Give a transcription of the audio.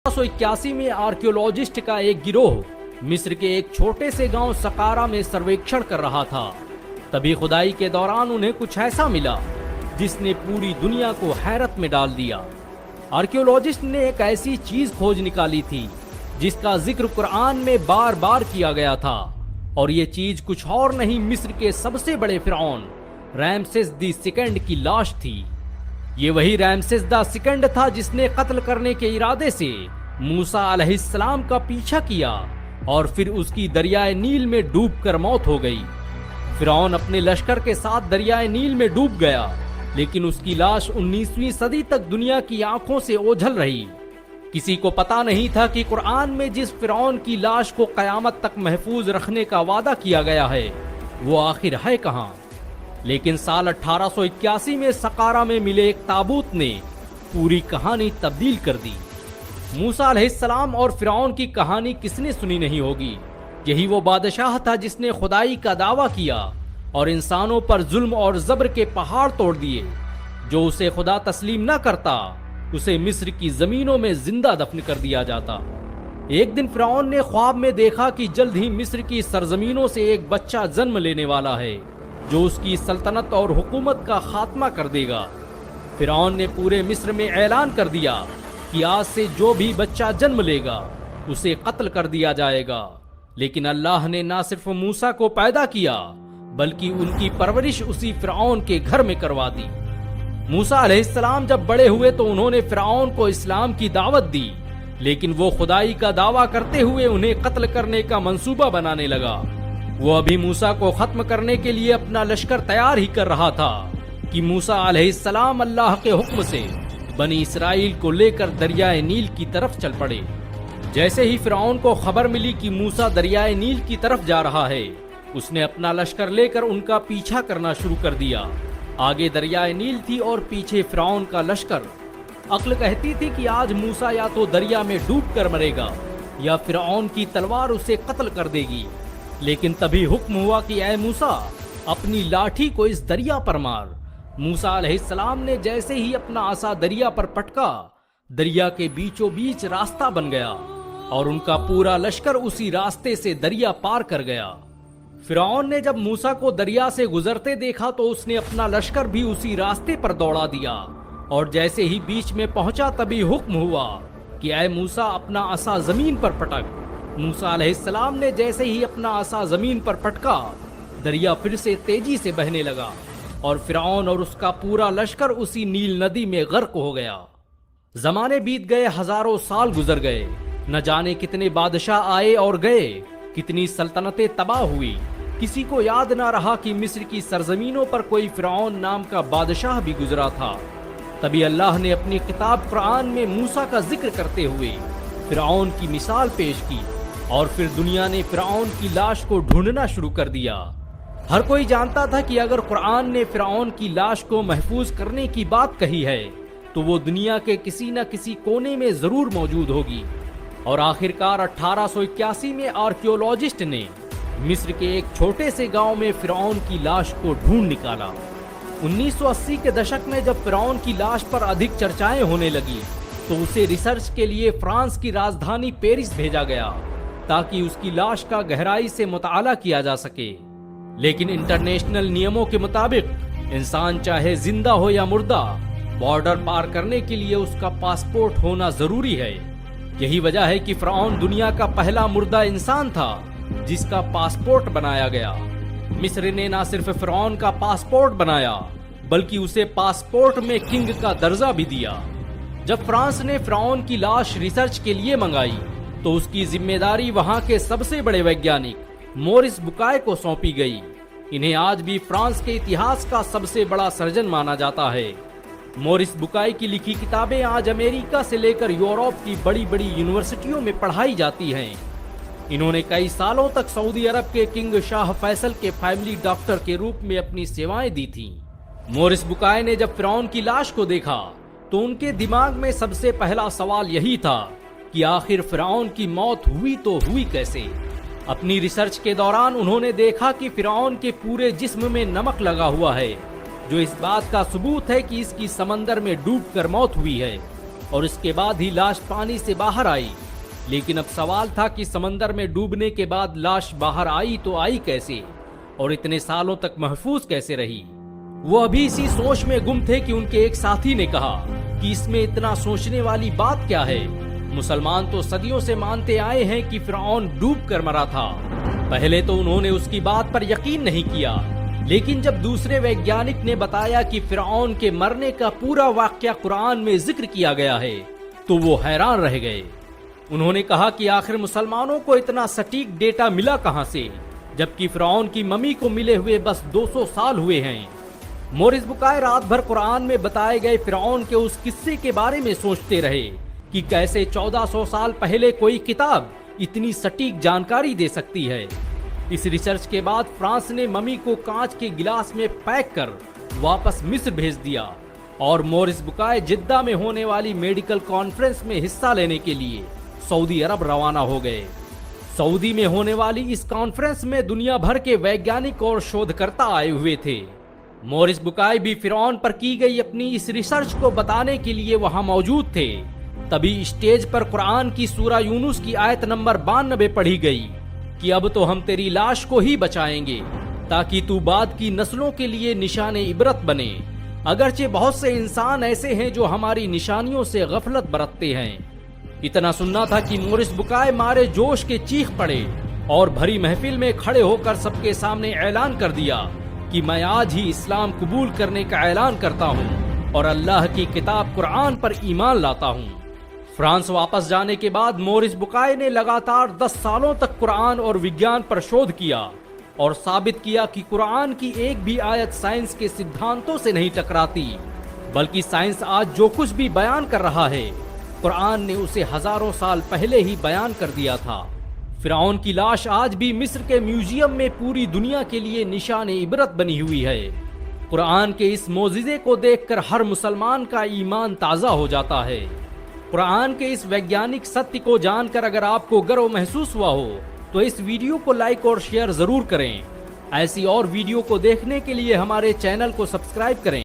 1881 में आर्कियोलॉजिस्ट का एक गिरोह मिस्र के एक छोटे से गांव सकारा में सर्वेक्षण कर रहा था। तभी खुदाई के दौरान उन्हें कुछ ऐसा मिला जिसने पूरी दुनिया को हैरत में डाल दिया। आर्कियोलॉजिस्ट ने एक ऐसी चीज खोज निकाली थी जिसका जिक्र कुरान में बार बार किया गया था, और ये चीज कुछ और नहीं मिस्र के सबसे बड़े फिरौन रैमसेस द सेकंड की लाश थी। ये वही रैमसेस द सेकंड था जिसने कत्ल करने के इरादे से मूसा अलैहिस्सलाम का पीछा किया और फिर उसकी दरियाए नील में डूबकर मौत हो गई। फिरौन अपने लश्कर के साथ दरियाए नील में डूब गया, लेकिन उसकी लाश 19वीं सदी तक दुनिया की आंखों से ओझल रही। किसी को पता नहीं था कि कुरान में जिस फिरौन की लाश को कयामत तक महफूज रखने का वादा किया गया है वो आखिर है कहाँ। लेकिन साल 1881 में सकारा में मिले एक ताबूत ने पूरी कहानी तब्दील कर दी। मूसा अलैहिस्सलाम और फिरौन की कहानी किसने सुनी नहीं होगी। यही वो बादशाह था जिसने खुदाई का दावा किया और इंसानों पर जुल्म और जबर के पहाड़ तोड़ दिए। जो उसे खुदा तस्लीम न करता उसे मिस्र की जमीनों में जिंदा दफन कर दिया जाता। एक दिन फिरौन ने ख्वाब में देखा कि जल्द ही मिस्र की सरजमीनों से एक बच्चा जन्म लेने वाला है जो उसकी सल्तनत और हुकूमत का खात्मा कर देगा। फिरौन ने पूरे मिस्र में ऐलान कर दिया कि आज से जो भी बच्चा जन्म लेगा उसे कत्ल कर दिया जाएगा। लेकिन अल्लाह ने ना सिर्फ मूसा को पैदा किया बल्कि उनकी परवरिश उसी फिरौन के घर में करवा दी। मूसा अलैहिस्सलाम जब बड़े हुए तो उन्होंने फिरौन को इस्लाम की दावत दी, लेकिन वो खुदाई का दावा करते हुए उन्हें कत्ल करने का मंसूबा बनाने लगा। वो अभी मूसा को खत्म करने के लिए अपना लश्कर तैयार ही कर रहा था कि मूसा अलैहिस्सलाम अल्लाह के हुक्म से बनी इसराइल को लेकर दरियाए नील की तरफ चल पड़े। जैसे ही फिरौन को खबर मिली कि मूसा दरियाए नील की तरफ जा रहा है, उसने अपना लश्कर लेकर उनका पीछा करना शुरू कर दिया। आगे दरियाए नील थी और पीछे फिरौन का लश्कर। अक्ल कहती थी कि आज मूसा या तो दरिया में डूब कर मरेगा या फिरौन की तलवार उसे कत्ल कर देगी। लेकिन तभी हुक्म हुआ कि ऐ मूसा, अपनी लाठी को इस दरिया पर मार। मूसा अलैहिस्सलाम ने जैसे ही अपना आसा दरिया पर पटका, दरिया के बीचों बीच रास्ता बन गया और उनका पूरा लश्कर उसी रास्ते से दरिया पार कर गया। फिरौन ने जब मूसा को दरिया से गुजरते देखा तो उसने अपना लश्कर भी उसी रास्ते पर दौड़ा दिया, और जैसे ही बीच में पहुंचा तभी हुक्म हुआ कि ऐ मूसा, अपना आसा जमीन पर पटक। मूसा अलैहिस्सलाम ने जैसे ही अपना आसा जमीन पर पटका, दरिया फिर से तेजी से बहने लगा और फिरौन और उसका पूरा लश्कर उसी नील नदी में गर्क हो गया। जमाने बीत गए, हजारों साल गुजर गए, न जाने कितने बादशाह आए और गए, कितनी सल्तनतें तबाह हुई। किसी को याद ना रहा कि मिस्र की सरजमीनों पर कोई फिरौन नाम का बादशाह भी गुजरा था। तभी अल्लाह ने अपनी किताब कुरान में मूसा का जिक्र करते हुए फिरौन की मिसाल पेश की, और फिर दुनिया ने फिरौन की लाश को ढूंढना शुरू कर दिया। हर कोई जानता था कि अगर कुरान ने फिरौन की लाश को महफूज करने की बात कही है तो वो दुनिया के किसी न किसी कोने में जरूर मौजूद होगी। और आखिरकार 1881 में आर्कियोलॉजिस्ट ने मिस्र के एक छोटे से गांव में फिरौन की लाश को ढूंढ निकाला। 1980 के दशक में जब फिरौन की लाश पर अधिक चर्चाएं होने लगी तो उसे रिसर्च के लिए फ्रांस की राजधानी पेरिस भेजा गया ताकि उसकी लाश का गहराई से मुताला किया जा सके। लेकिन इंटरनेशनल नियमों के मुताबिक इंसान चाहे जिंदा हो या मुर्दा, बॉर्डर पार करने के लिए उसका पासपोर्ट होना जरूरी है। यही वजह है कि फिरौन दुनिया का पहला मुर्दा इंसान था जिसका पासपोर्ट बनाया गया। मिस्र ने न सिर्फ फिरौन का पासपोर्ट बनाया बल्कि उसे पासपोर्ट में किंग का दर्जा भी दिया। जब फ्रांस ने फिरौन की लाश रिसर्च के लिए मंगाई तो उसकी जिम्मेदारी वहां के सबसे बड़े वैज्ञानिक मोरिस बुकाय को सौंपी गई। इन्हें आज भी फ्रांस के इतिहास का सबसे बड़ा सर्जन माना जाता है। मोरिस बुकाय की लिखी किताबें आज अमेरिका से लेकर यूरोप की बड़ी बड़ी यूनिवर्सिटियों में पढ़ाई जाती हैं। इन्होंने कई सालों तक सऊदी अरब के किंग शाह फैसल के फैमिली डॉक्टर के रूप में अपनी सेवाएं दी थीं। मोरिस बुकाय ने जब फिरौन की लाश को देखा तो उनके दिमाग में सबसे पहला सवाल यही था कि आखिर फिरौन की मौत हुई तो हुई कैसे। अपनी रिसर्च के दौरान उन्होंने देखा कि फिरौन के पूरे जिस्म में नमक लगा हुआ है, जो इस बात का सबूत है कि इसकी समंदर में डूबकर मौत हुई है। اور اس کے بعد ہی لاش پانی سے باہر آئی، لیکن اب سوال تھا کہ سمندر میں ڈوبنے کے بعد لاش باہر آئی تو آئی کیسے اور اتنے سالوں تک محفوظ کیسے رہی؟ وہ ابھی اسی سوچ میں گم تھے کہ ان کے ایک ساتھی نے کہا کہ اس میں اتنا سوچنے والی بات کیا ہے؟ مسلمان تو صدیوں سے مانتے آئے ہیں کہ فرعون ڈوب کر مرا تھا۔ پہلے تو انہوں نے اس کی بات پر یقین نہیں کیا، لیکن جب دوسرے ویگیانک نے بتایا کہ فرعون کے مرنے کا پورا واقعہ قرآن میں ذکر کیا گیا ہے تو وہ حیران رہ گئے۔ انہوں نے کہا کہ آخر مسلمانوں کو اتنا سٹیک ڈیٹا ملا کہاں سے، جبکہ فرعون کی ممی کو ملے ہوئے بس 200 سال ہوئے ہیں۔ مورس بکائے رات بھر قرآن میں بتائے گئے فرعون کے اس قصے کے بارے میں سوچتے رہے کہ کیسے 1400 سال پہلے کوئی کتاب اتنی سٹیک جانکاری دے سکتی ہے۔ اس ریسرچ کے بعد فرانس نے ممی کو کانچ کے گلاس میں پیک کر واپس مصر بھیج دیا اور مورس بکائے جدہ میں ہونے والی میڈیکل کانفرنس میں حصہ لینے کے لیے سعودی عرب روانہ ہو گئے۔ سعودی میں ہونے والی اس کانفرنس میں دنیا بھر کے ویگیانک اور شودھ کرتا آئے ہوئے تھے۔ مورس بکائے بھی فرعون پر کی گئی اپنی اس ریسرچ کو بتانے کے لیے وہاں موجود تھے۔ تبھی اسٹیج پر قرآن کی سورہ یونس کی آیت نمبر 92 پڑھی گئی کہ اب تو ہم تیری لاش کو ہی بچائیں گے تاکہ تو بعد کی نسلوں کے لیے نشان عبرت بنے، اگرچہ بہت سے انسان ایسے ہیں جو ہماری نشانیوں سے غفلت برتتے ہیں۔ اتنا سننا تھا کہ مورس بکائے مارے جوش کے چیخ پڑے اور بھری محفل میں کھڑے ہو کر سب کے سامنے اعلان کر دیا کہ میں آج ہی اسلام قبول کرنے کا اعلان کرتا ہوں اور اللہ کی کتاب قرآن پر ایمان لاتا ہوں۔ فرانس واپس جانے کے بعد مورس بکائے نے لگاتار 10 سالوں تک قرآن اور وگیان پر شودھ کیا اور ثابت کیا کہ قرآن کی ایک بھی آیت سائنس کے سدھانتوں سے نہیں ٹکراتی، بلکہ سائنس آج جو کچھ بھی بیان کر رہا ہے قرآن نے اسے ہزاروں سال پہلے ہی بیان کر دیا تھا۔ فرعون کی لاش آج بھی مصر کے میوزیم میں پوری دنیا کے لیے نشان عبرت بنی ہوئی ہے۔ قرآن کے اس معجزے کو دیکھ کر ہر مسلمان کا ایمان تازہ ہو جاتا ہے۔ قرآن کے اس ویگیانک ستیہ کو جان کر اگر آپ کو گرو محسوس ہوا ہو تو اس ویڈیو کو لائک اور شیئر ضرور کریں۔ ایسی اور ویڈیو کو دیکھنے کے لیے ہمارے چینل کو سبسکرائب کریں۔